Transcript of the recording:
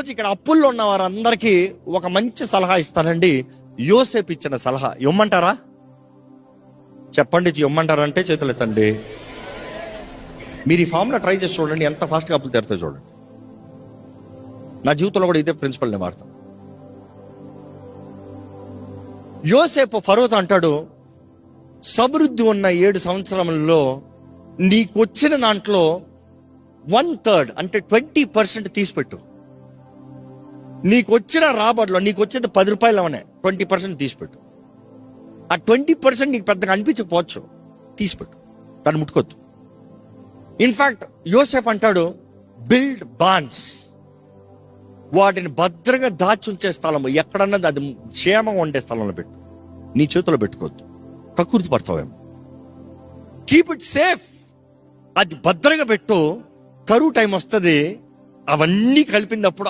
ఈరోజు ఇక్కడ అప్పుల్లో ఉన్న వారందరికీ ఒక మంచి సలహా ఇస్తానండి. యోసేపు ఇచ్చిన సలహా ఇమ్మంటారా? చెప్పండి, ఇమ్మంటారంటే చేతులు ఎత్తండి. మీరు ఈ ఫామ్లో ట్రై చేసి చూడండి, ఎంత ఫాస్ట్గా అప్పులు తెరుతాయి చూడండి. నా జీవితంలో కూడా ఇదే ప్రిన్సిపల్ నేను వాడతాను. యోసేపు ఫరోతో అంటాడు, సమృద్ధి ఉన్న 7 సంవత్సరాలలో నీకు వచ్చిన దాంట్లో 1/3 అంటే 20% తీసిపెట్టు. నీకు వచ్చిన రాబడిలో నీకు వచ్చేది 10 రూపాయలు అవనే 20% తీసిపెట్టు. ఆ 20% నీకు పెద్దగా అనిపించకపోవచ్చు, తీసిపెట్టు, దాన్ని ముట్టుకోద్దు. ఇన్ఫాక్ట్ యోసేపు అంటాడు, బిల్డ్ బాన్స్, వాటిని భద్రంగా దాచుంచే స్థలము ఎక్కడన్నా అది క్షేమంగా ఉండే స్థలంలో పెట్టు, నీ చేతిలో పెట్టుకోవద్దు, కక్కుర్తి పడతావేమో. కీప్ ఇట్ సేఫ్, అది భద్రంగా పెట్టు. కరువు టైం వస్తుంది, అవన్నీ కలిపినప్పుడు